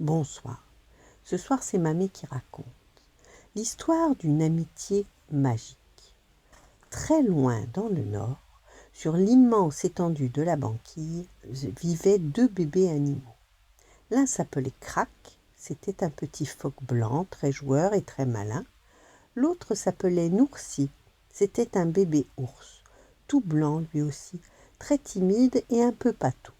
Bonsoir. Ce soir, c'est Mamie qui raconte l'histoire d'une amitié magique. Très loin dans le nord, sur l'immense étendue de la banquise, vivaient deux bébés animaux. L'un s'appelait Crac, c'était un petit phoque blanc, très joueur et très malin. L'autre s'appelait Noursi, c'était un bébé ours, tout blanc lui aussi, très timide et un peu pâteau.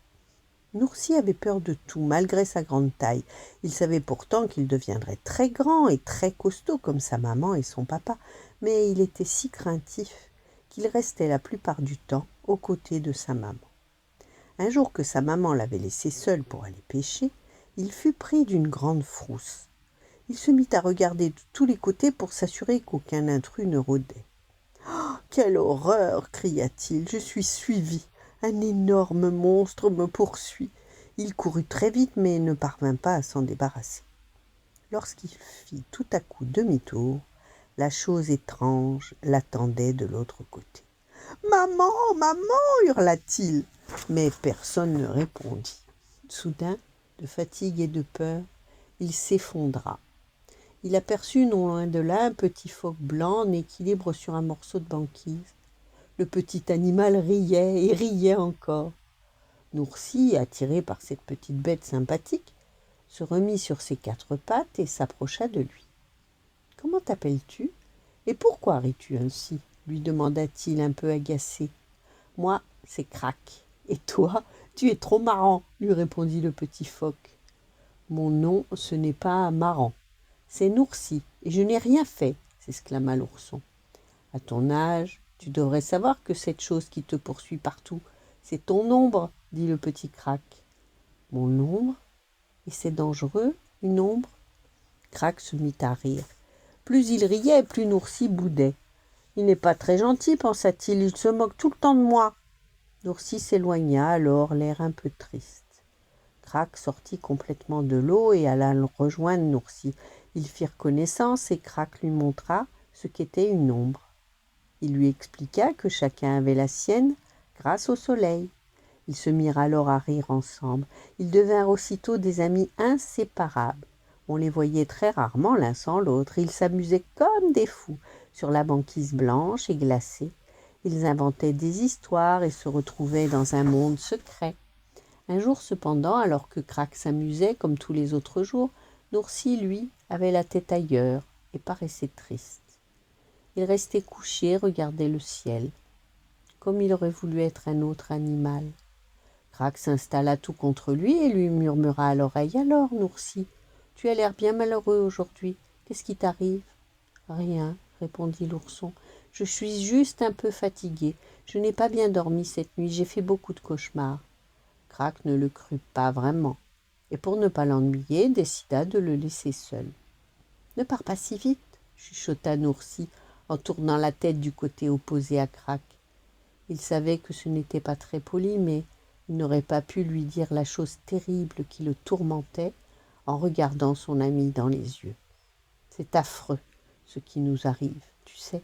Noursi avait peur de tout, malgré sa grande taille. Il savait pourtant qu'il deviendrait très grand et très costaud comme sa maman et son papa, mais il était si craintif qu'il restait la plupart du temps aux côtés de sa maman. Un jour que sa maman l'avait laissé seul pour aller pêcher, il fut pris d'une grande frousse. Il se mit à regarder de tous les côtés pour s'assurer qu'aucun intrus ne rôdait. « Oh, quelle horreur !» cria-t-il. « Je suis suivi. Un énorme monstre me poursuit. » Il courut très vite, mais ne parvint pas à s'en débarrasser. Lorsqu'il fit tout à coup demi-tour, la chose étrange l'attendait de l'autre côté. « Maman, maman !» hurla-t-il, mais personne ne répondit. Soudain, de fatigue et de peur, il s'effondra. Il aperçut non loin de là un petit phoque blanc en équilibre sur un morceau de banquise. Le petit animal riait et riait encore. Noursi, attiré par cette petite bête sympathique, se remit sur ses quatre pattes et s'approcha de lui. « Comment t'appelles-tu et pourquoi ris-tu ainsi ?» lui demanda-t-il un peu agacé. « Moi, c'est Crac. Et toi, tu es trop marrant, » lui répondit le petit phoque. « Mon nom, ce n'est pas marrant. C'est Noursi, et je n'ai rien fait, » s'exclama l'ourson. « À ton âge, tu devrais savoir que cette chose qui te poursuit partout, c'est ton ombre, » dit le petit Crac. « Mon ombre? Et c'est dangereux, une ombre ?» Crac se mit à rire. Plus il riait, plus Noursi boudait. « Il n'est pas très gentil, pensa-t-il, il se moque tout le temps de moi. » Noursi s'éloigna alors, l'air un peu triste. Crac sortit complètement de l'eau et alla rejoindre Noursi. Ils firent connaissance et Crac lui montra ce qu'était une ombre. Il lui expliqua que chacun avait la sienne grâce au soleil. Ils se mirent alors à rire ensemble. Ils devinrent aussitôt des amis inséparables. On les voyait très rarement l'un sans l'autre. Ils s'amusaient comme des fous sur la banquise blanche et glacée. Ils inventaient des histoires et se retrouvaient dans un monde secret. Un jour cependant, alors que Crac s'amusait comme tous les autres jours, Noursi, lui, avait la tête ailleurs et paraissait triste. Il restait couché, regardait le ciel, comme il aurait voulu être un autre animal. Crac s'installa tout contre lui et lui murmura à l'oreille. « Alors, Noursi, tu as l'air bien malheureux aujourd'hui. Qu'est-ce qui t'arrive ?»« Rien, » répondit l'ourson. « Je suis juste un peu fatigué. Je n'ai pas bien dormi cette nuit. J'ai fait beaucoup de cauchemars. » Crac ne le crut pas vraiment, et pour ne pas l'ennuyer, décida de le laisser seul. « Ne pars pas si vite, » chuchota Noursi en tournant la tête du côté opposé à Crac. Il savait que ce n'était pas très poli, mais il n'aurait pas pu lui dire la chose terrible qui le tourmentait en regardant son ami dans les yeux. « C'est affreux, ce qui nous arrive, tu sais.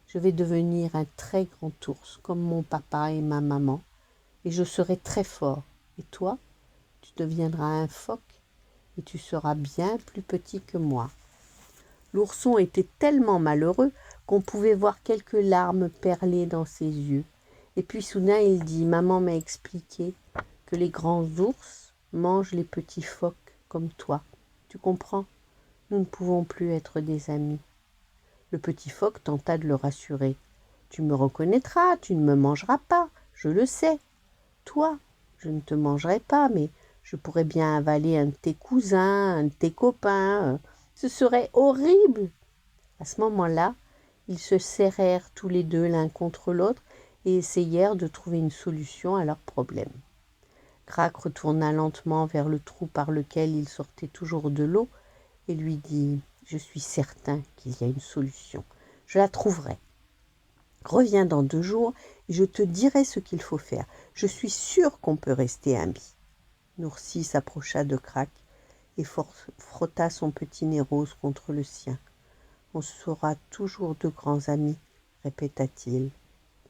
Je vais devenir un très grand ours, comme mon papa et ma maman, et je serai très fort. Et toi, tu deviendras un phoque, et tu seras bien plus petit que moi. » L'ourson était tellement malheureux qu'on pouvait voir quelques larmes perler dans ses yeux. Et puis soudain il dit « Maman m'a expliqué que les grands ours mangent les petits phoques comme toi. Tu comprends? Nous ne pouvons plus être des amis. » Le petit phoque tenta de le rassurer. « Tu me reconnaîtras, tu ne me mangeras pas, je le sais. Toi, je ne te mangerai pas, mais je pourrais bien avaler un de tes cousins, un de tes copains. Ce serait horrible. » À ce moment-là, ils se serrèrent tous les deux l'un contre l'autre et essayèrent de trouver une solution à leur problème. Crac retourna lentement vers le trou par lequel il sortait toujours de l'eau et lui dit « Je suis certain qu'il y a une solution. Je la trouverai. Reviens dans 2 jours et je te dirai ce qu'il faut faire. Je suis sûr qu'on peut rester amis. » Noursi s'approcha de Crac et frotta son petit nez rose contre le sien. « On sera toujours de grands amis, » répéta-t-il.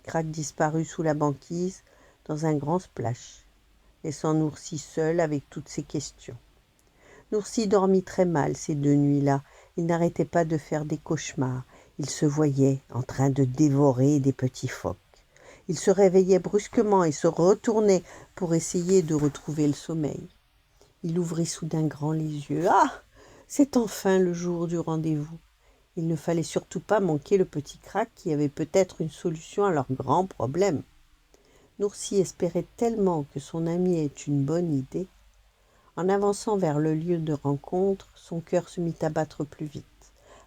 Crac disparut sous la banquise dans un grand splash, laissant Noursi seul avec toutes ses questions. Noursi dormit très mal ces 2 nuits-là. Il n'arrêtait pas de faire des cauchemars. Il se voyait en train de dévorer des petits phoques. Il se réveillait brusquement et se retournait pour essayer de retrouver le sommeil. Il ouvrit soudain grand les yeux. Ah! C'est enfin le jour du rendez-vous. Il ne fallait surtout pas manquer le petit Crac qui avait peut-être une solution à leur grand problème. Noursi espérait tellement que son ami ait une bonne idée. En avançant vers le lieu de rencontre, son cœur se mit à battre plus vite.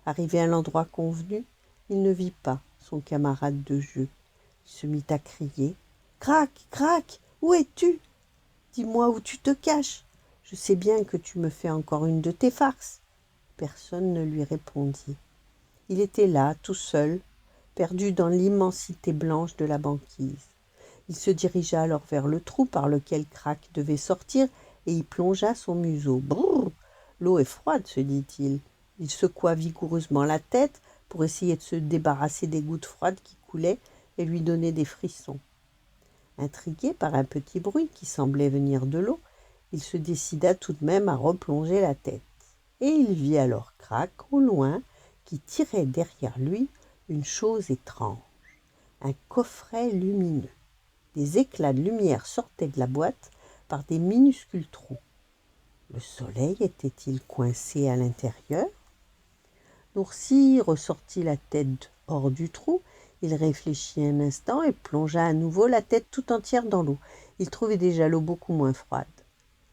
Arrivé à l'endroit convenu, il ne vit pas son camarade de jeu. Il se mit à crier. « Crac, Crac, où es-tu? Dis-moi où tu te caches. Je sais bien que tu me fais encore une de tes farces. » Personne ne lui répondit. Il était là, tout seul, perdu dans l'immensité blanche de la banquise. Il se dirigea alors vers le trou par lequel Crac devait sortir et y plongea son museau. Brrr! L'eau est froide, se dit-il. Il secoua vigoureusement la tête pour essayer de se débarrasser des gouttes froides qui coulaient et lui donnaient des frissons. Intrigué par un petit bruit qui semblait venir de l'eau, il se décida tout de même à replonger la tête. Et il vit alors Crac au loin qui tirait derrière lui une chose étrange, un coffret lumineux. Des éclats de lumière sortaient de la boîte par des minuscules trous. Le soleil était-il coincé à l'intérieur? Noursi ressortit la tête hors du trou. Il réfléchit un instant et plongea à nouveau la tête tout entière dans l'eau. Il trouvait déjà l'eau beaucoup moins froide.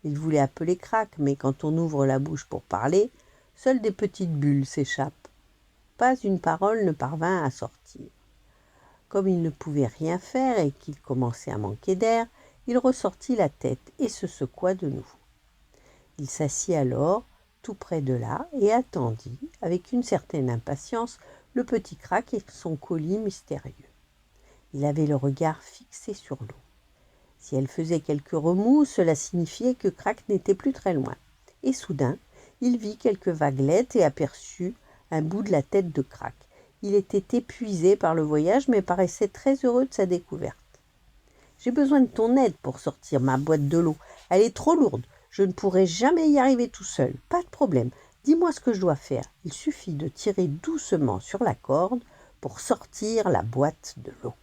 Il voulait appeler Crac, mais quand on ouvre la bouche pour parler, seules des petites bulles s'échappent. Pas une parole ne parvint à sortir. Comme il ne pouvait rien faire et qu'il commençait à manquer d'air, il ressortit la tête et se secoua de nouveau. Il s'assit alors tout près de là et attendit, avec une certaine impatience, le petit Crac et son colis mystérieux. Il avait le regard fixé sur l'eau. Si elle faisait quelques remous, cela signifiait que Crac n'était plus très loin. Et soudain, il vit quelques vaguelettes et aperçut un bout de la tête de Crac. Il était épuisé par le voyage, mais paraissait très heureux de sa découverte. « J'ai besoin de ton aide pour sortir ma boîte de l'eau. Elle est trop lourde. Je ne pourrai jamais y arriver tout seul. Pas de problème. Dis-moi ce que je dois faire. Il suffit de tirer doucement sur la corde pour sortir la boîte de l'eau. »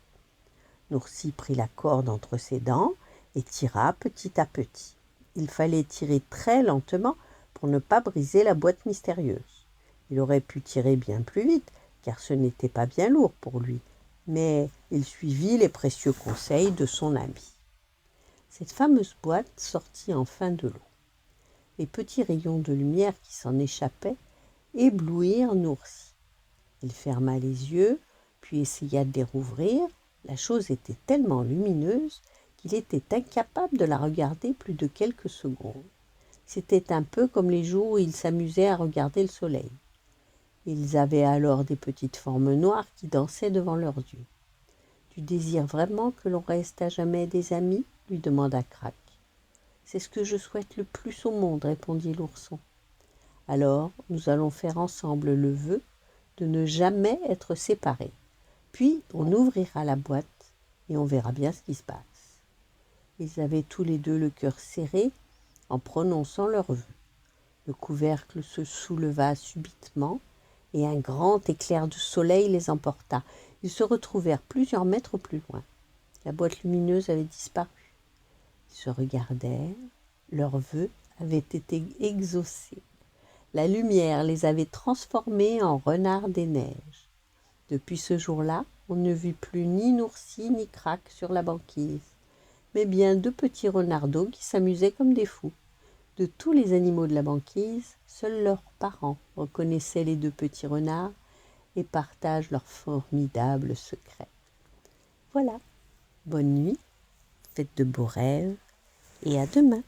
Noursi prit la corde entre ses dents et tira petit à petit. Il fallait tirer très lentement pour ne pas briser la boîte mystérieuse. Il aurait pu tirer bien plus vite, car ce n'était pas bien lourd pour lui, mais il suivit les précieux conseils de son ami. Cette fameuse boîte sortit enfin de l'eau. Les petits rayons de lumière qui s'en échappaient éblouirent Noursi. Il ferma les yeux, puis essaya de les rouvrir. La chose était tellement lumineuse qu'il était incapable de la regarder plus de quelques secondes. C'était un peu comme les jours où il s'amusait à regarder le soleil. Ils avaient alors des petites formes noires qui dansaient devant leurs yeux. « Tu désires vraiment que l'on reste à jamais des amis ?» lui demanda Crac. « C'est ce que je souhaite le plus au monde, » répondit l'ourson. « Alors, nous allons faire ensemble le vœu de ne jamais être séparés. Puis, on ouvrira la boîte et on verra bien ce qui se passe. » Ils avaient tous les deux le cœur serré en prononçant leur vœu. Le couvercle se souleva subitement et un grand éclair de soleil les emporta. Ils se retrouvèrent plusieurs mètres plus loin. La boîte lumineuse avait disparu. Ils se regardèrent. Leurs vœux avaient été exaucés. La lumière les avait transformés en renards des neiges. Depuis ce jour-là, on ne vit plus ni Noursi ni Crac sur la banquise, mais bien 2 petits renardeaux qui s'amusaient comme des fous. De tous les animaux de la banquise, seuls leurs parents reconnaissaient les 2 petits renards et partagent leurs formidables secrets. Voilà, bonne nuit, faites de beaux rêves et à demain.